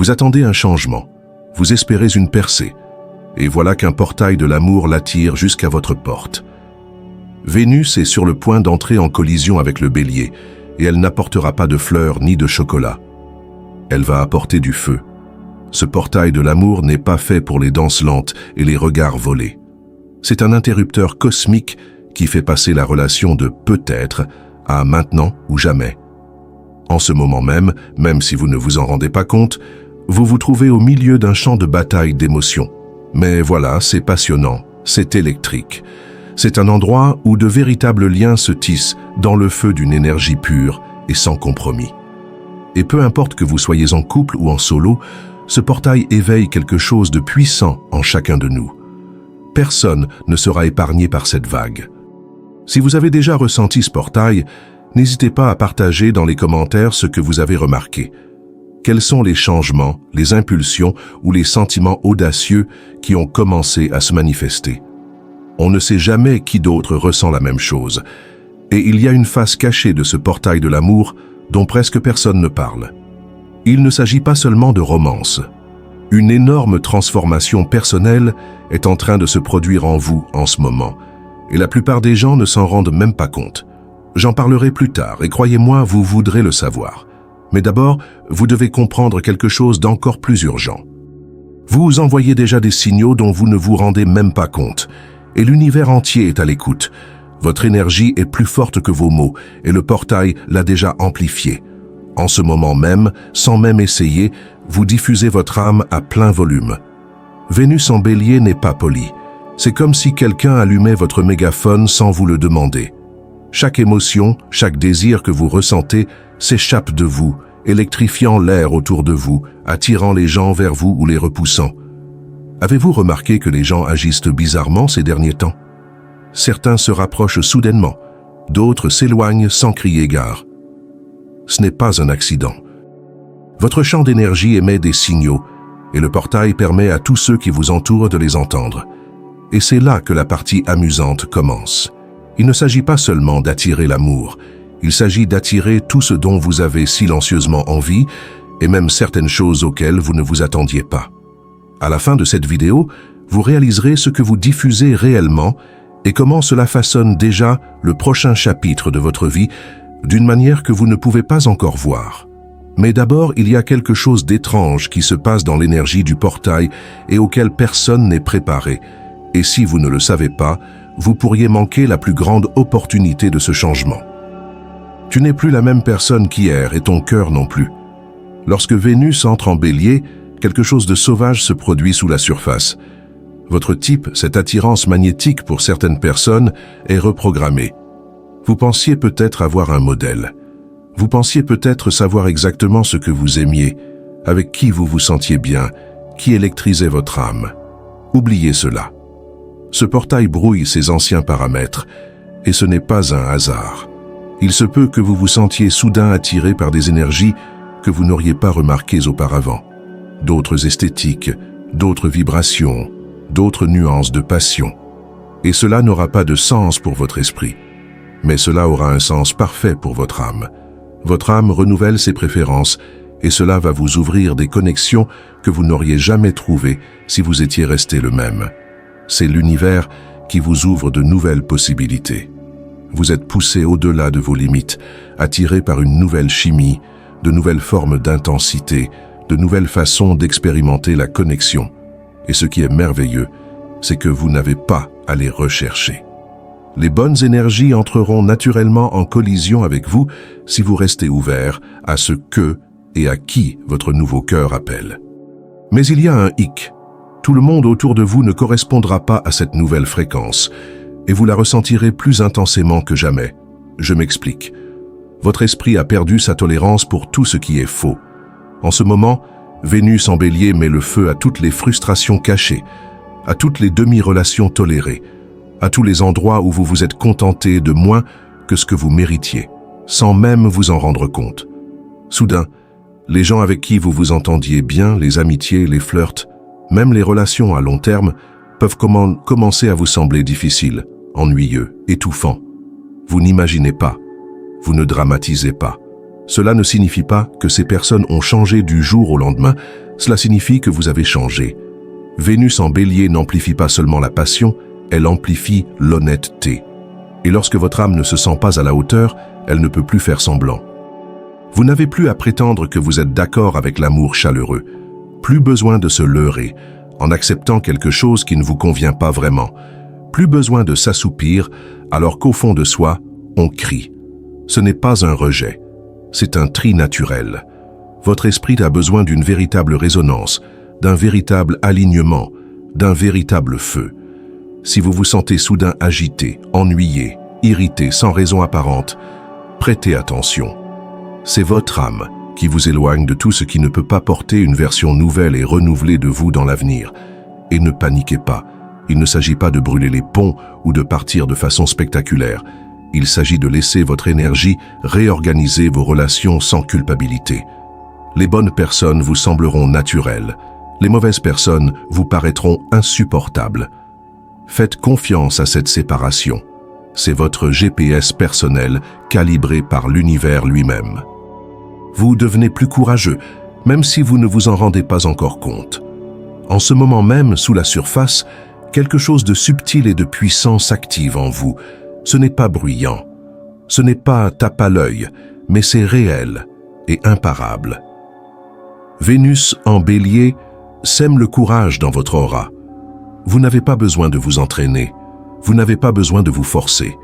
Vous attendez un changement, vous espérez une percée, et voilà qu'un portail de l'amour l'attire jusqu'à votre porte. Vénus est sur le point d'entrer en collision avec le Bélier, et elle n'apportera pas de fleurs ni de chocolat. Elle va apporter du feu. Ce portail de l'amour n'est pas fait pour les danses lentes et les regards volés. C'est un interrupteur cosmique qui fait passer la relation de peut-être à maintenant ou jamais. En ce moment même, même si vous ne vous en rendez pas compte, vous vous trouvez au milieu d'un champ de bataille d'émotions. Mais voilà, c'est passionnant, c'est électrique. C'est un endroit où de véritables liens se tissent dans le feu d'une énergie pure et sans compromis. Et peu importe que vous soyez en couple ou en solo, ce portail éveille quelque chose de puissant en chacun de nous. Personne ne sera épargné par cette vague. Si vous avez déjà ressenti ce portail, n'hésitez pas à partager dans les commentaires ce que vous avez remarqué. Quels sont les changements, les impulsions ou les sentiments audacieux qui ont commencé à se manifester? On ne sait jamais qui d'autre ressent la même chose. Et il y a une face cachée de ce portail de l'amour dont presque personne ne parle. Il ne s'agit pas seulement de romance. Une énorme transformation personnelle est en train de se produire en vous en ce moment, et la plupart des gens ne s'en rendent même pas compte. J'en parlerai plus tard, et croyez-moi, vous voudrez le savoir. Mais d'abord, vous devez comprendre quelque chose d'encore plus urgent. Vous envoyez déjà des signaux dont vous ne vous rendez même pas compte, et l'univers entier est à l'écoute. Votre énergie est plus forte que vos mots, et le portail l'a déjà amplifiée. En ce moment même, sans même essayer, vous diffusez votre âme à plein volume. Vénus en Bélier n'est pas polie. C'est comme si quelqu'un allumait votre mégaphone sans vous le demander. Chaque émotion, chaque désir que vous ressentez s'échappe de vous, électrifiant l'air autour de vous, attirant les gens vers vous ou les repoussant. Avez-vous remarqué que les gens agissent bizarrement ces derniers temps? Certains se rapprochent soudainement, d'autres s'éloignent sans crier gare. Ce n'est pas un accident. Votre champ d'énergie émet des signaux, et le portail permet à tous ceux qui vous entourent de les entendre. Et c'est là que la partie amusante commence. Il ne s'agit pas seulement d'attirer l'amour, il s'agit d'attirer tout ce dont vous avez silencieusement envie, et même certaines choses auxquelles vous ne vous attendiez pas. À la fin de cette vidéo, vous réaliserez ce que vous diffusez réellement et comment cela façonne déjà le prochain chapitre de votre vie d'une manière que vous ne pouvez pas encore voir. Mais d'abord, il y a quelque chose d'étrange qui se passe dans l'énergie du portail et auquel personne n'est préparé. Et si vous ne le savez pas, vous pourriez manquer la plus grande opportunité de ce changement. Tu n'es plus la même personne qu'hier et ton cœur non plus. Lorsque Vénus entre en Bélier, quelque chose de sauvage se produit sous la surface. Votre type, cette attirance magnétique pour certaines personnes, est reprogrammée. Vous pensiez peut-être avoir un modèle. Vous pensiez peut-être savoir exactement ce que vous aimiez, avec qui vous vous sentiez bien, qui électrisait votre âme. Oubliez cela. Ce portail brouille ses anciens paramètres, et ce n'est pas un hasard. Il se peut que vous vous sentiez soudain attiré par des énergies que vous n'auriez pas remarquées auparavant. D'autres esthétiques, d'autres vibrations, d'autres nuances de passion. Et cela n'aura pas de sens pour votre esprit, mais cela aura un sens parfait pour votre âme. Votre âme renouvelle ses préférences et cela va vous ouvrir des connexions que vous n'auriez jamais trouvées si vous étiez resté le même. C'est l'univers qui vous ouvre de nouvelles possibilités. Vous êtes poussé au-delà de vos limites, attiré par une nouvelle chimie, de nouvelles formes d'intensité, de nouvelles façons d'expérimenter la connexion. Et ce qui est merveilleux, c'est que vous n'avez pas à les rechercher. Les bonnes énergies entreront naturellement en collision avec vous si vous restez ouvert à ce que et à qui votre nouveau cœur appelle. Mais il y a un hic. Tout le monde autour de vous ne correspondra pas à cette nouvelle fréquence et vous la ressentirez plus intensément que jamais. Je m'explique. Votre esprit a perdu sa tolérance pour tout ce qui est faux. En ce moment, Vénus en Bélier met le feu à toutes les frustrations cachées, à toutes les demi-relations tolérées, à tous les endroits où vous vous êtes contenté de moins que ce que vous méritiez, sans même vous en rendre compte. Soudain, les gens avec qui vous vous entendiez bien, les amitiés, les flirts, même les relations à long terme, peuvent commencer à vous sembler difficiles, ennuyeux, étouffants. Vous n'imaginez pas, vous ne dramatisez pas. Cela ne signifie pas que ces personnes ont changé du jour au lendemain, Cela signifie que vous avez changé. Vénus en Bélier n'amplifie pas seulement la passion, elle amplifie l'honnêteté. Et lorsque votre âme ne se sent pas à la hauteur, elle ne peut plus faire semblant. Vous n'avez plus à prétendre que vous êtes d'accord avec l'amour chaleureux. Plus besoin de se leurrer, en acceptant quelque chose qui ne vous convient pas vraiment. Plus besoin de s'assoupir, alors qu'au fond de soi, on crie. Ce n'est pas un rejet, c'est un tri naturel. Votre esprit a besoin d'une véritable résonance, d'un véritable alignement, d'un véritable feu. Si vous vous sentez soudain agité, ennuyé, irrité, sans raison apparente, prêtez attention. C'est votre âme qui vous éloigne de tout ce qui ne peut pas porter une version nouvelle et renouvelée de vous dans l'avenir. Et ne paniquez pas, il ne s'agit pas de brûler les ponts ou de partir de façon spectaculaire. Il s'agit de laisser votre énergie réorganiser vos relations sans culpabilité. Les bonnes personnes vous sembleront naturelles. Les mauvaises personnes vous paraîtront insupportables. Faites confiance à cette séparation. C'est votre GPS personnel calibré par l'univers lui-même. Vous devenez plus courageux, même si vous ne vous en rendez pas encore compte. En ce moment même, sous la surface, quelque chose de subtil et de puissant s'active en vous. Ce n'est pas bruyant, ce n'est pas tape à l'œil, mais c'est réel et imparable. Vénus en Bélier sème le courage dans votre aura. Vous n'avez pas besoin de vous entraîner, vous n'avez pas besoin de vous forcer.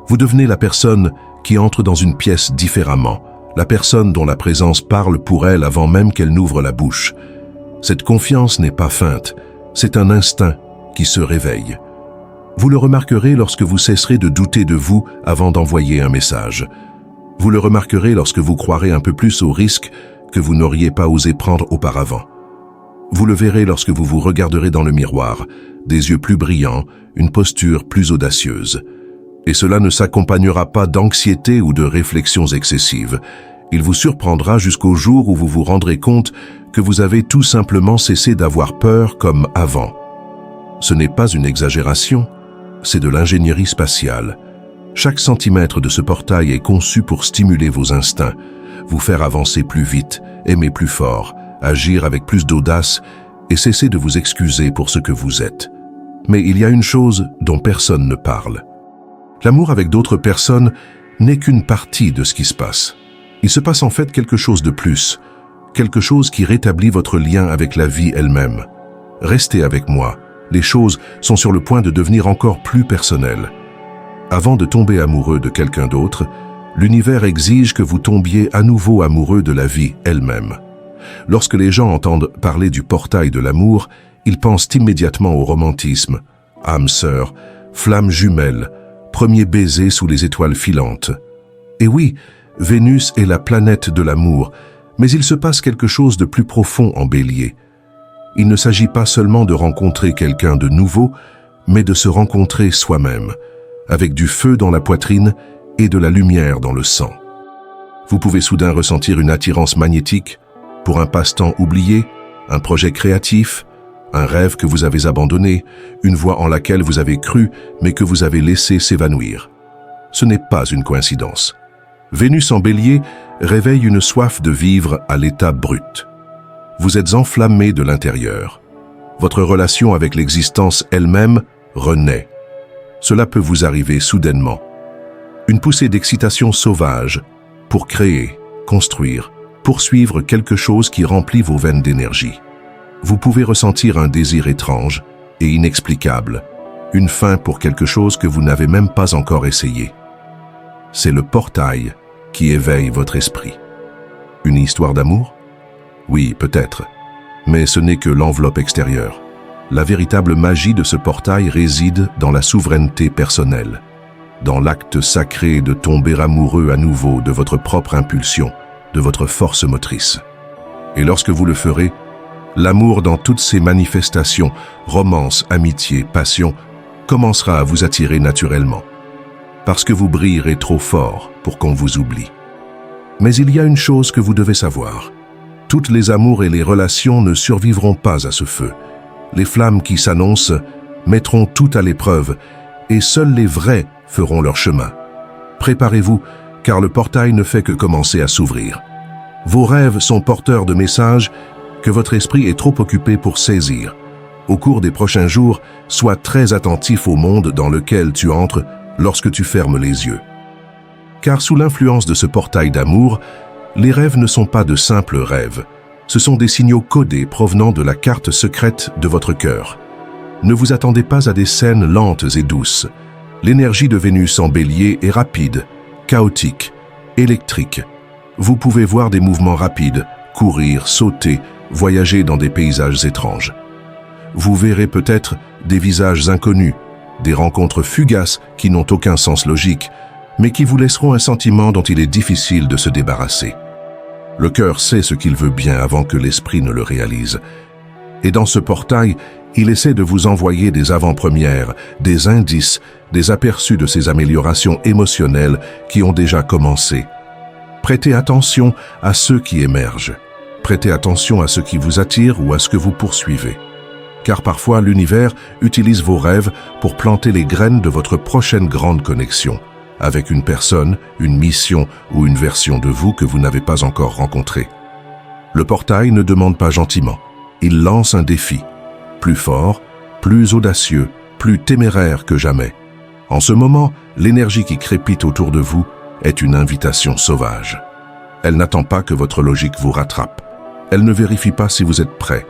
Vous devenez la personne qui entre dans une pièce différemment, la personne dont la présence parle pour elle avant même qu'elle n'ouvre la bouche. Cette confiance n'est pas feinte, c'est un instinct qui se réveille. Vous le remarquerez lorsque vous cesserez de douter de vous avant d'envoyer un message. Vous le remarquerez lorsque vous croirez un peu plus au risque que vous n'auriez pas osé prendre auparavant. Vous le verrez lorsque vous vous regarderez dans le miroir, des yeux plus brillants, une posture plus audacieuse. Et cela ne s'accompagnera pas d'anxiété ou de réflexions excessives. Il vous surprendra jusqu'au jour où vous vous rendrez compte que vous avez tout simplement cessé d'avoir peur comme avant. Ce n'est pas une exagération, c'est de l'ingénierie spatiale. Chaque centimètre de ce portail est conçu pour stimuler vos instincts, vous faire avancer plus vite, aimer plus fort, agir avec plus d'audace et cesser de vous excuser pour ce que vous êtes. Mais il y a une chose dont personne ne parle. L'amour avec d'autres personnes n'est qu'une partie de ce qui se passe. Il se passe en fait quelque chose de plus, quelque chose qui rétablit votre lien avec la vie elle-même. Restez avec moi, les choses sont sur le point de devenir encore plus personnelles. Avant de tomber amoureux de quelqu'un d'autre, l'univers exige que vous tombiez à nouveau amoureux de la vie elle-même. Lorsque les gens entendent parler du portail de l'amour, ils pensent immédiatement au romantisme, âme sœur, flamme jumelle, premier baiser sous les étoiles filantes. Et oui, Vénus est la planète de l'amour, mais il se passe quelque chose de plus profond en Bélier. Il ne s'agit pas seulement de rencontrer quelqu'un de nouveau, mais de se rencontrer soi-même, avec du feu dans la poitrine et de la lumière dans le sang. Vous pouvez soudain ressentir une attirance magnétique pour un passe-temps oublié, un projet créatif, un rêve que vous avez abandonné, une voie en laquelle vous avez cru mais que vous avez laissé s'évanouir. Ce n'est pas une coïncidence. Vénus en Bélier réveille une soif de vivre à l'état brut. Vous êtes enflammé de l'intérieur. Votre relation avec l'existence elle-même renaît. Cela peut vous arriver soudainement. Une poussée d'excitation sauvage pour créer, construire, poursuivre quelque chose qui remplit vos veines d'énergie. Vous pouvez ressentir un désir étrange et inexplicable, une faim pour quelque chose que vous n'avez même pas encore essayé. C'est le portail qui éveille votre esprit. Une histoire d'amour? Oui, peut-être, mais ce n'est que l'enveloppe extérieure. La véritable magie de ce portail réside dans la souveraineté personnelle, dans l'acte sacré de tomber amoureux à nouveau de votre propre impulsion, de votre force motrice. Et lorsque vous le ferez, l'amour dans toutes ses manifestations, romance, amitié, passion, commencera à vous attirer naturellement, parce que vous brillerez trop fort pour qu'on vous oublie. Mais il y a une chose que vous devez savoir. Toutes les amours et les relations ne survivront pas à ce feu. Les flammes qui s'annoncent mettront tout à l'épreuve, et seuls les vrais feront leur chemin. Préparez-vous, car le portail ne fait que commencer à s'ouvrir. Vos rêves sont porteurs de messages, que votre esprit est trop occupé pour saisir. Au cours des prochains jours, sois très attentif au monde dans lequel tu entres lorsque tu fermes les yeux. Car sous l'influence de ce portail d'amour, les rêves ne sont pas de simples rêves. Ce sont des signaux codés provenant de la carte secrète de votre cœur. Ne vous attendez pas à des scènes lentes et douces. L'énergie de Vénus en Bélier est rapide, chaotique, électrique. Vous pouvez voir des mouvements rapides, courir, sauter, voyager dans des paysages étranges. Vous verrez peut-être des visages inconnus, des rencontres fugaces qui n'ont aucun sens logique, mais qui vous laisseront un sentiment dont il est difficile de se débarrasser. Le cœur sait ce qu'il veut bien avant que l'esprit ne le réalise. Et dans ce portail, il essaie de vous envoyer des avant-premières, des indices, des aperçus de ces améliorations émotionnelles qui ont déjà commencé. Prêtez attention à ceux qui émergent. Prêtez attention à ce qui vous attire ou à ce que vous poursuivez. Car parfois l'univers utilise vos rêves pour planter les graines de votre prochaine grande connexion, avec une personne, une mission ou une version de vous que vous n'avez pas encore rencontrée. Le portail ne demande pas gentiment, il lance un défi, plus fort, plus audacieux, plus téméraire que jamais. En ce moment, l'énergie qui crépite autour de vous est une invitation sauvage. Elle n'attend pas que votre logique vous rattrape. Elle ne vérifie pas si vous êtes prêt.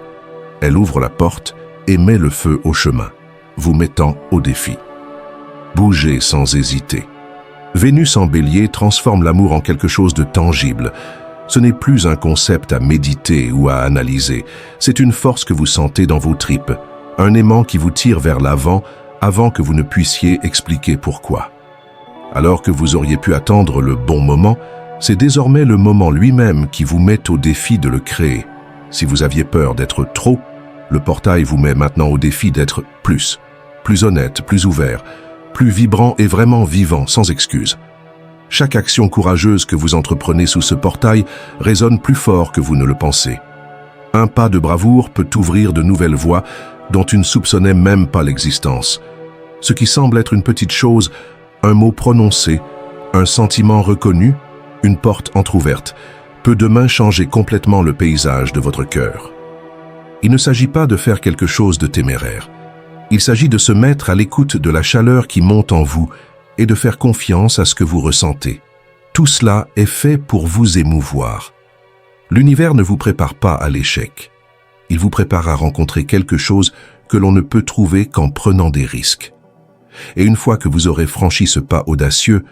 Elle ouvre la porte et met le feu au chemin, vous mettant au défi. Bougez sans hésiter. Vénus en Bélier transforme l'amour en quelque chose de tangible. Ce n'est plus un concept à méditer ou à analyser. C'est une force que vous sentez dans vos tripes, un aimant qui vous tire vers l'avant avant que vous ne puissiez expliquer pourquoi. Alors que vous auriez pu attendre le bon moment, c'est désormais le moment lui-même qui vous met au défi de le créer. Si vous aviez peur d'être trop, le portail vous met maintenant au défi d'être plus honnête, plus ouvert, plus vibrant et vraiment vivant, sans excuse. Chaque action courageuse que vous entreprenez sous ce portail résonne plus fort que vous ne le pensez. Un pas de bravoure peut ouvrir de nouvelles voies dont tu ne soupçonnais même pas l'existence. Ce qui semble être une petite chose, un mot prononcé, un sentiment reconnu, une porte entr'ouverte, peut demain changer complètement le paysage de votre cœur. Il ne s'agit pas de faire quelque chose de téméraire. Il s'agit de se mettre à l'écoute de la chaleur qui monte en vous et de faire confiance à ce que vous ressentez. Tout cela est fait pour vous émouvoir. L'univers ne vous prépare pas à l'échec. Il vous prépare à rencontrer quelque chose que l'on ne peut trouver qu'en prenant des risques. Et une fois que vous aurez franchi ce pas audacieux,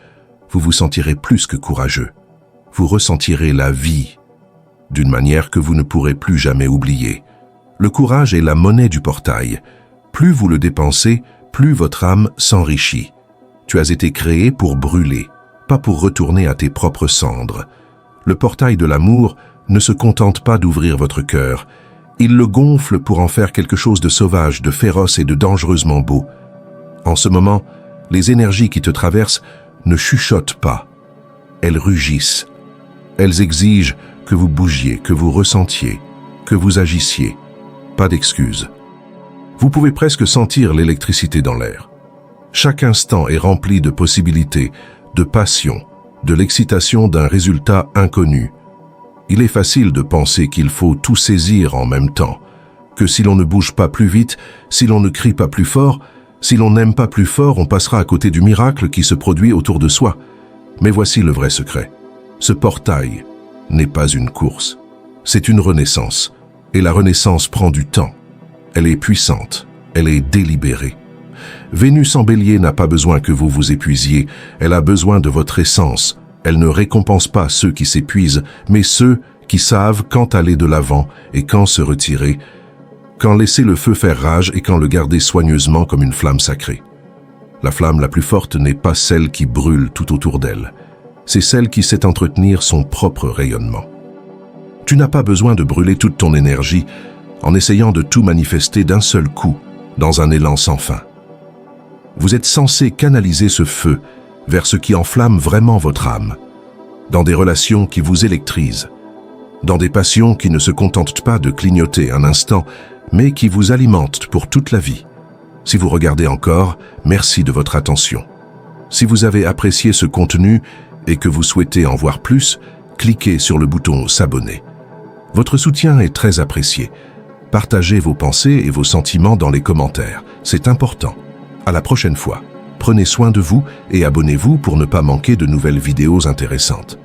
vous vous sentirez plus que courageux. Vous ressentirez la vie d'une manière que vous ne pourrez plus jamais oublier. Le courage est la monnaie du portail. Plus vous le dépensez, plus votre âme s'enrichit. Tu as été créé pour brûler, pas pour retourner à tes propres cendres. Le portail de l'amour ne se contente pas d'ouvrir votre cœur. Il le gonfle pour en faire quelque chose de sauvage, de féroce et de dangereusement beau. En ce moment, les énergies qui te traversent ne chuchotent pas. Elles rugissent. Elles exigent que vous bougiez, que vous ressentiez, que vous agissiez. Pas d'excuses. Vous pouvez presque sentir l'électricité dans l'air. Chaque instant est rempli de possibilités, de passion, de l'excitation d'un résultat inconnu. Il est facile de penser qu'il faut tout saisir en même temps, que si l'on ne bouge pas plus vite, si l'on ne crie pas plus fort, si l'on n'aime pas plus fort, on passera à côté du miracle qui se produit autour de soi. Mais voici le vrai secret. Ce portail n'est pas une course, c'est une renaissance. Et la renaissance prend du temps. Elle est puissante, elle est délibérée. Vénus en Bélier n'a pas besoin que vous vous épuisiez, elle a besoin de votre essence. Elle ne récompense pas ceux qui s'épuisent, mais ceux qui savent quand aller de l'avant et quand se retirer, quand laisser le feu faire rage et quand le garder soigneusement comme une flamme sacrée. La flamme la plus forte n'est pas celle qui brûle tout autour d'elle, c'est celle qui sait entretenir son propre rayonnement. Tu n'as pas besoin de brûler toute ton énergie en essayant de tout manifester d'un seul coup, dans un élan sans fin. Vous êtes censé canaliser ce feu vers ce qui enflamme vraiment votre âme, dans des relations qui vous électrisent, dans des passions qui ne se contentent pas de clignoter un instant, mais qui vous alimentent pour toute la vie. Si vous regardez encore, merci de votre attention. Si vous avez apprécié ce contenu et que vous souhaitez en voir plus, cliquez sur le bouton s'abonner. Votre soutien est très apprécié. Partagez vos pensées et vos sentiments dans les commentaires. C'est important. À la prochaine fois. Prenez soin de vous et abonnez-vous pour ne pas manquer de nouvelles vidéos intéressantes.